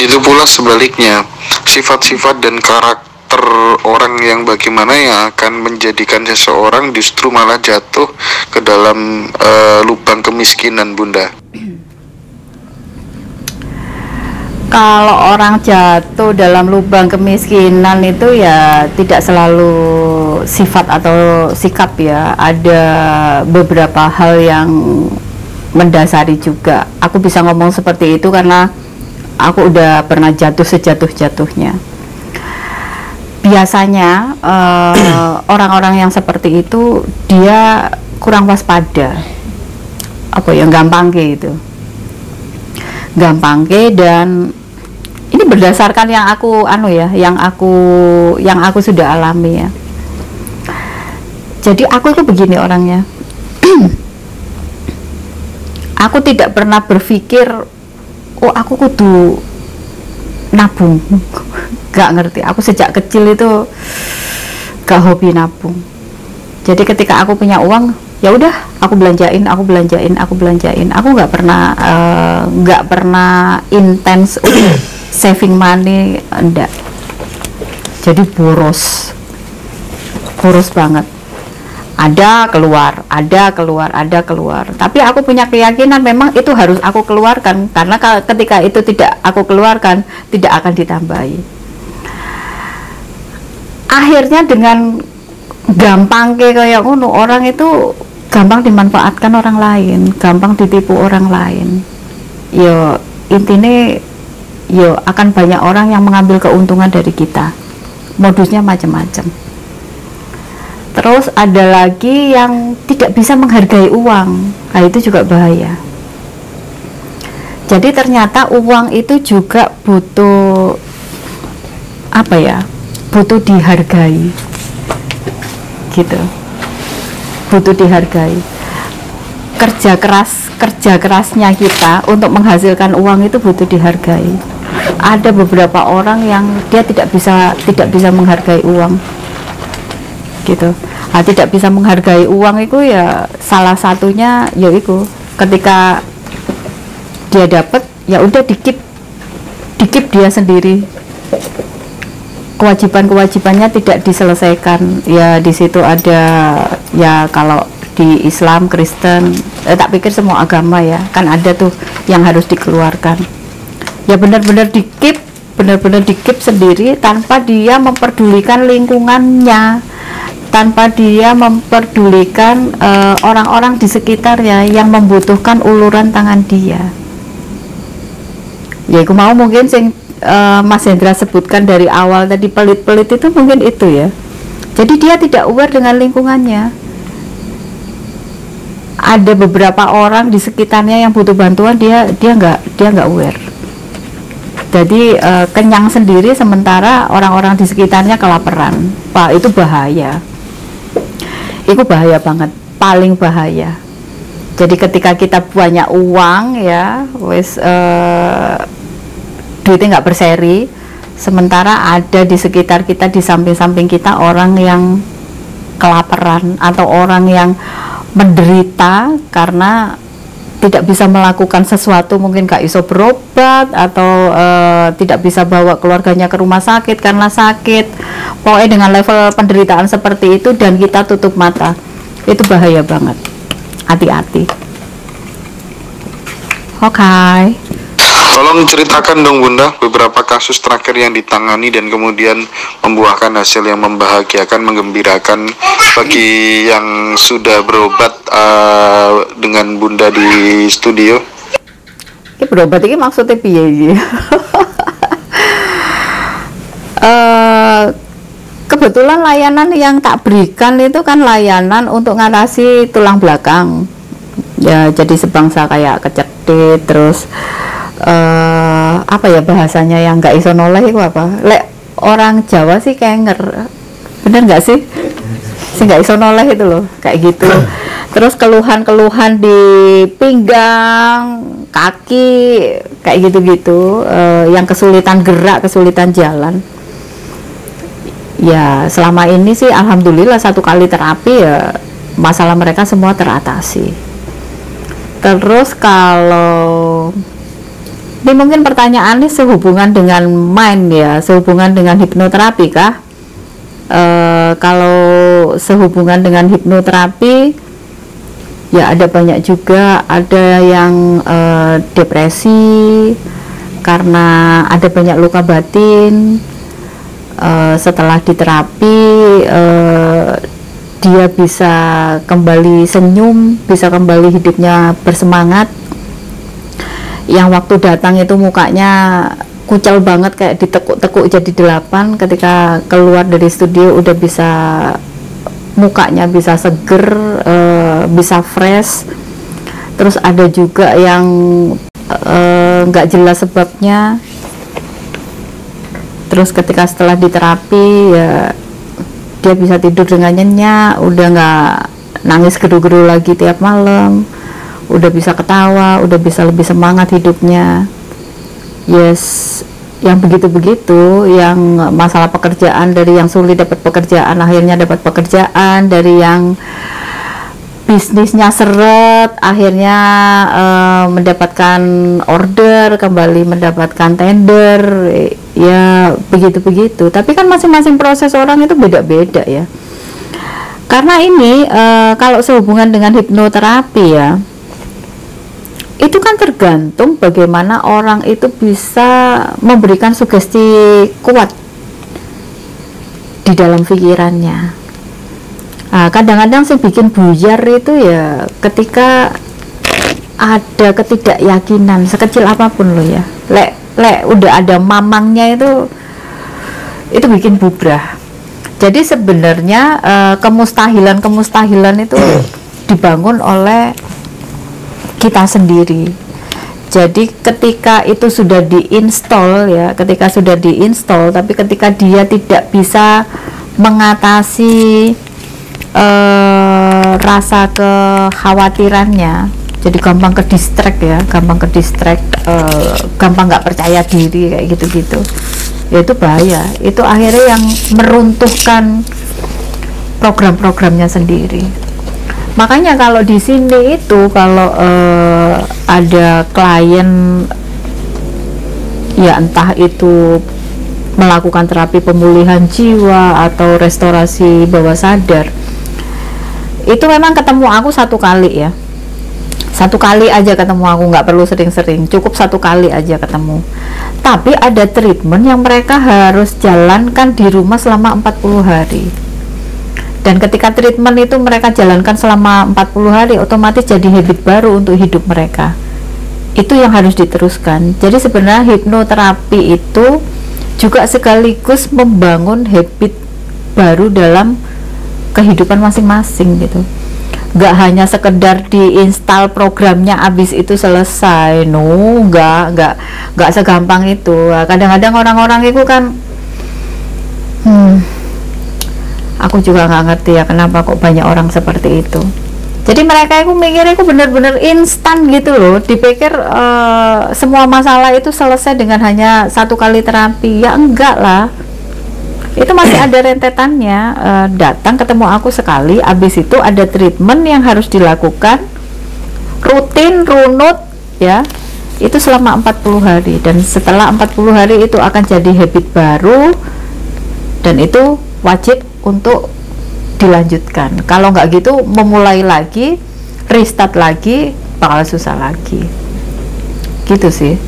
Itu pula sebaliknya, sifat-sifat dan karakter orang yang bagaimana yang akan menjadikan seseorang justru malah jatuh ke dalam lubang kemiskinan, Bunda. Kalau orang jatuh dalam lubang kemiskinan itu ya tidak selalu sifat atau sikap ya, ada beberapa hal yang mendasari juga. Aku bisa ngomong seperti itu karena aku udah pernah jatuh sejatuh-jatuhnya. Biasanya orang-orang yang seperti itu dia kurang waspada, apa ya, gampang gitu, dan ini berdasarkan yang aku yang aku sudah alami ya. Jadi aku itu begini orangnya. Aku tidak pernah berpikir, oh aku kudu nabung. Gak ngerti. Aku sejak kecil itu gak hobi nabung. Jadi ketika aku punya uang, ya udah aku belanjain. Aku nggak pernah intens saving money, enggak. Jadi boros banget. Ada keluar. Tapi aku punya keyakinan memang itu harus aku keluarkan, karena ketika itu tidak aku keluarkan tidak akan ditambahi. Akhirnya dengan gampang kayak ngono, orang itu gampang dimanfaatkan orang lain, gampang ditipu orang lain. Yo intinya yo akan banyak orang yang mengambil keuntungan dari kita. Modusnya macam-macam. Terus ada lagi yang tidak bisa menghargai uang. Nah, itu juga bahaya. Jadi ternyata uang itu juga butuh apa ya? Butuh dihargai. Gitu. Butuh dihargai. Kerja kerasnya kita untuk menghasilkan uang itu butuh dihargai. Ada beberapa orang yang dia tidak bisa menghargai uang, gitu. Nah, tidak bisa menghargai uang itu ya salah satunya yaitu ketika dia dapat ya udah dikip dia sendiri, kewajibannya tidak diselesaikan. Ya di situ ada ya, kalau di Islam, Kristen, tak pikir semua agama ya kan ada tuh yang harus dikeluarkan. Ya benar-benar dikip sendiri tanpa dia memperdulikan lingkungannya, tanpa dia memperdulikan orang-orang di sekitarnya yang membutuhkan uluran tangan dia. Ya aku mau mungkin sing Mas Hendra sebutkan dari awal tadi, pelit-pelit itu mungkin itu ya. Jadi dia tidak aware dengan lingkungannya. Ada beberapa orang di sekitarnya yang butuh bantuan, dia nggak aware. Jadi kenyang sendiri sementara orang-orang di sekitarnya kelaparan. Pak, itu bahaya. Itu bahaya banget, paling bahaya. Jadi ketika kita banyak uang ya, duitnya nggak berseri, sementara ada di sekitar kita, di samping-samping kita orang yang kelaparan atau orang yang menderita karena tidak bisa melakukan sesuatu, mungkin gak iso berobat atau tidak bisa bawa keluarganya ke rumah sakit karena sakit. Pokoknya dengan level penderitaan seperti itu dan kita tutup mata, itu bahaya banget. Hati-hati. Oke. Tolong ceritakan dong Bunda beberapa kasus terakhir yang ditangani dan kemudian membuahkan hasil yang membahagiakan, menggembirakan bagi yang sudah berobat dengan Bunda di studio. Ini berobat ini maksudnya piye iki? Kebetulan layanan yang tak berikan itu kan layanan untuk ngatasi tulang belakang. Ya jadi sebangsa kayak kecetit, terus apa ya bahasanya yang nggak iso noleh itu apa? Lek orang Jawa sih kenger, bener nggak sih? Si nggak iso noleh itu loh, kayak gitu. Terus keluhan-keluhan di pinggang, kaki, kayak gitu-gitu, yang kesulitan gerak, kesulitan jalan. Ya selama ini sih alhamdulillah 1 kali terapi ya masalah mereka semua teratasi. Terus kalau Ini mungkin pertanyaannya sehubungan dengan mind ya, sehubungan dengan hipnoterapi kah? Kalau sehubungan dengan hipnoterapi, ya ada banyak juga, ada yang depresi karena ada banyak luka batin. Setelah diterapi, dia bisa kembali senyum, bisa kembali hidupnya bersemangat. Yang waktu datang itu mukanya kucel banget, kayak ditekuk-tekuk jadi 8, ketika keluar dari studio udah bisa, mukanya bisa seger, bisa fresh. Terus ada juga yang nggak jelas sebabnya, terus ketika setelah diterapi ya dia bisa tidur dengan nyenyak, udah nggak nangis geru-geru lagi tiap malam, udah bisa ketawa, udah bisa lebih semangat hidupnya. Yes, yang begitu-begitu, yang masalah pekerjaan, dari yang sulit dapat pekerjaan akhirnya dapat pekerjaan, dari yang bisnisnya seret akhirnya mendapatkan order, kembali mendapatkan tender, ya begitu-begitu. Tapi kan masing-masing proses orang itu beda-beda ya. Karena ini kalau sehubungan dengan hipnoterapi ya, itu kan tergantung bagaimana orang itu bisa memberikan sugesti kuat di dalam pikirannya. Kadang-kadang sih bikin buyar itu ya ketika ada ketidakyakinan sekecil apapun loh ya. Lek udah ada mamangnya itu bikin bubrah. Jadi sebenarnya kemustahilan itu dibangun oleh kita sendiri. Jadi ketika itu sudah diinstal ya, tapi ketika dia tidak bisa mengatasi rasa kekhawatirannya, jadi gampang ke distract, gampang nggak percaya diri kayak gitu-gitu, ya itu bahaya. Itu akhirnya yang meruntuhkan program-programnya sendiri. Makanya kalau di sini itu kalau ada klien ya entah itu melakukan terapi pemulihan jiwa atau restorasi bawah sadar, itu memang ketemu aku satu kali aja ketemu aku, nggak perlu sering-sering, cukup satu kali aja ketemu. Tapi ada treatment yang mereka harus jalankan di rumah selama 40 hari. Dan ketika treatment itu mereka jalankan selama 40 hari, otomatis jadi habit baru untuk hidup mereka. Itu yang harus diteruskan. Jadi sebenarnya hipnoterapi itu juga sekaligus membangun habit baru dalam kehidupan masing-masing gitu. Gak hanya sekedar diinstal programnya abis itu selesai, gak segampang itu. Kadang-kadang orang-orang itu kan aku juga nggak ngerti ya kenapa kok banyak orang seperti itu. Jadi mereka itu mikirnya itu bener-bener instan gitu loh, dipikir semua masalah itu selesai dengan hanya satu kali terapi. Ya enggak lah, itu masih ada rentetannya. Datang ketemu aku sekali, abis itu ada treatment yang harus dilakukan rutin, runut ya, itu selama 40 hari. Dan setelah 40 hari itu akan jadi habit baru, dan itu wajib untuk dilanjutkan. Kalau nggak gitu, memulai lagi, restart lagi, bakal susah lagi gitu sih.